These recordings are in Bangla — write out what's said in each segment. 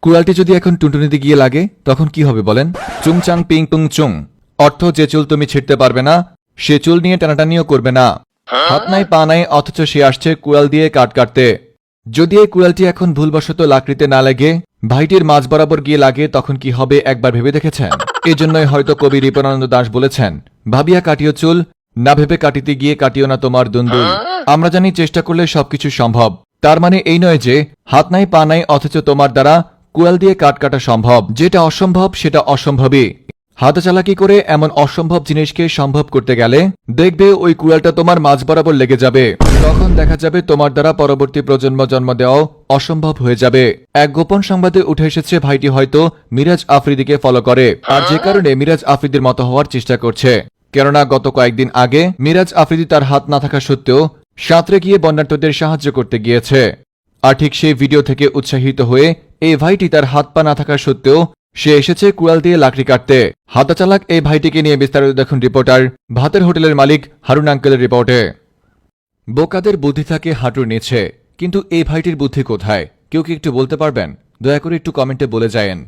কুড়ালটি যদি এখন টুনটুনিতে গিয়ে লাগে তখন কি হবে বলেন? চুংচাং পিং পুং চুং, অর্থ যে চুল তুমি ছিঁড়তে পারবে না সে চুল নিয়ে টানাটানিও করবে না। হাত নাই পা নাই অথচ সে আসছে কুড়াল দিয়ে কাট কাটতে। যদি এই কুড়ালটি এখন ভুলবশত লাকড়িতে না লাগে ভাইটির মাঝ বরাবর গিয়ে লাগে তখন কি হবে একবার ভেবে দেখেছেন? এজন্যই হয়তো কবি রিপনানন্দ দাশ বলেছেন, ভাবিয়া কাটিও চুল, না ভেবে কাটিতে গিয়ে কাটিও না তোমার দুন্দুল। আমরা জানি চেষ্টা করলে সবকিছু সম্ভব, তার মানে এই নয় যে হাত নাই পা নাই অথচ তোমার দ্বারা কুড়াল দিয়ে কাট কাটা সম্ভব। যেটা অসম্ভব সেটা অসম্ভবই। হাতে চালাকি করে এমন অসম্ভব জিনিসকে সম্ভব করতে গেলে দেখবে ওই কুড়ালটা তোমার মাঝ বরাবর লেগে যাবে। তখন দেখা যাবে তোমার দ্বারা পরবর্তী প্রজন্ম জন্ম দেওয়াও অসম্ভব হয়ে যাবে। এক গোপন সংবাদে উঠে এসেছে ভাইটি হয়তো মিরাজ আফ্রিদিকে ফলো করে, আর যে কারণে মিরাজ আফ্রিদির মতো হওয়ার চেষ্টা করছে। কেননা গত কয়েকদিন আগে মিরাজ আফ্রিদি তার হাত না থাকা সত্ত্বেও সাঁতরে গিয়ে বন্যার্তদের সাহায্য করতে গিয়েছে। আর ঠিক সেই ভিডিও থেকে উৎসাহিত হয়ে এই ভাইটি তার হাত পা না থাকা সত্ত্বেও সে এসেছে কুড়াল দিয়ে লাকড়ি কাটতে। হাতা চালাক এই ভাইটিকে নিয়ে বিস্তারিত দেখুন রিপোর্টার ভাতের হোটেলের মালিক হারুন আঙ্কেলের রিপোর্টে। বোকাদের বুদ্ধি থাকে হাঁটুর নিচে, কিন্তু এই ভাইটির বুদ্ধি কোথায়? কেউ কি একটু বলতে পারবেন? দয়া করে একটু কমেন্টে বলে যায়েন।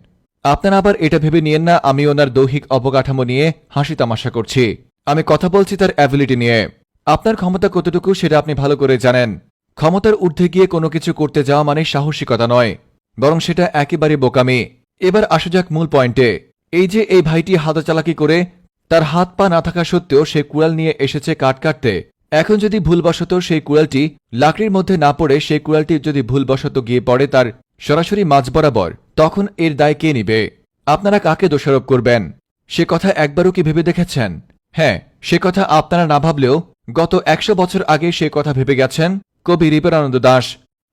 আপনারা আবার এটা ভেবে নিয়েন না আমি ওনার দৈহিক অবকাঠামো নিয়ে হাসি তামাশা করছি। আমি কথা বলছি তার অ্যাবিলিটি নিয়ে। আপনার ক্ষমতা কতটুকু সেটা আপনি ভালো করে জানেন। ক্ষমতার ঊর্ধ্বে গিয়ে কোনো কিছু করতে যাওয়া মানে সাহসিকতা নয়, বরং সেটা একেবারে বোকামি। এবার আসা যাক মূল পয়েন্টে। এই যে এই ভাইটি হাতা চালাকি করে তার হাত পা না থাকা সত্ত্বেও সে কুড়াল নিয়ে এসেছে কাট কাটতে। এখন যদি ভুলবশত সেই কুড়ালটি লাকড়ির মধ্যে না পড়ে সেই কুড়ালটি যদি ভুলবশত গিয়ে পড়ে তার সরাসরি মাঝ বরাবর, তখন এর দায় কে নিবে? আপনারা কাকে দোষারোপ করবেন? সে কথা একবারও কি ভেবে দেখেছেন? হ্যাঁ, সে কথা আপনারা না ভাবলেও গত 100 বছর আগে সে কথা ভেবে গেছেন কবি রিপনানন্দ দাশ।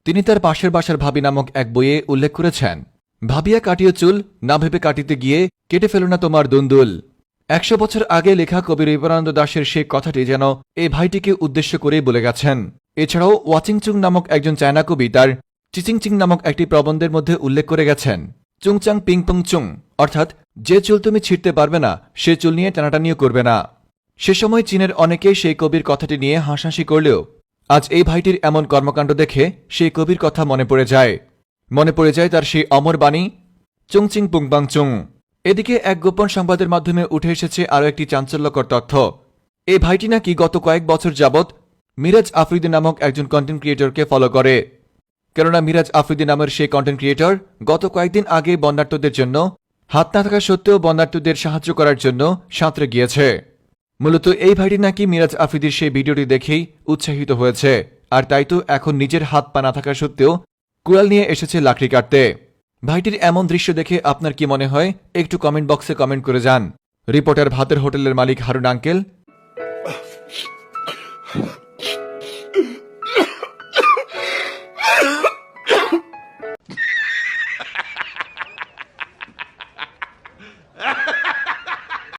তিনি তার পাশের বাসার ভাবি নামক এক বইয়ে উল্লেখ করেছেন, ভাবিয়া কাটিও চুল, না ভেবে কাটিতে গিয়ে কেটে ফেলো না তোমার দুন্দুল। 100 বছর আগে লেখা কবি রিপনানন্দ দাশের সেই কথাটি যেন এই ভাইটিকে উদ্দেশ্য করেই বলে গেছেন। এছাড়াও ওয়াচিংচুং নামক একজন চায়না কবি তার চিচিংচিং নামক একটি প্রবন্ধের মধ্যে উল্লেখ করে গেছেন, চুংচাং পিং পুং চুং, অর্থাৎ যে চুল তুমি ছিঁড়তে পারবে না সে চুল নিয়ে টানাটানিও করবে না। সে সময় চীনের অনেকেই সেই কবির কথাটি নিয়ে হাসাহাসি করলেও আজ এই ভাইটির এমন কর্মকাণ্ড দেখে সেই কবির কথা মনে পড়ে যায় তার সেই অমর বাণী চুংচিং পুংবাং চুং। এদিকে এক গোপন সংবাদের মাধ্যমে উঠে এসেছে আরও একটি চাঞ্চল্যকর তথ্য। এই ভাইটি নাকি গত কয়েক বছর যাবৎ মিরাজ আফ্রিদি নামক একজন কন্টেন্ট ক্রিয়েটরকে ফলো করে। কেননা মিরাজ আফ্রিদি নামের সেই কন্টেন্ট ক্রিয়েটর গত কয়েকদিন আগে বন্যার্তদের জন্য হাত না থাকা সত্ত্বেও বন্যার্তদের সাহায্য করার জন্য সাঁতরে গিয়েছে। মূলত এই ভাইটি নাকি মিরাজ আফ্রিদির সেই ভিডিওটি দেখেই উৎসাহিত হয়েছে, আর তাই তো এখন নিজের হাত পা না থাকা সত্ত্বেও কুড়াল নিয়ে এসেছে লাকড়ি কাটতে। ভাইটির এমন দৃশ্য দেখে আপনার কি মনে হয় একটু কমেন্ট বক্সে কমেন্ট করে যান। রিপোর্টার ভাতের হোটেলের মালিক হারুন আঙ্কেল।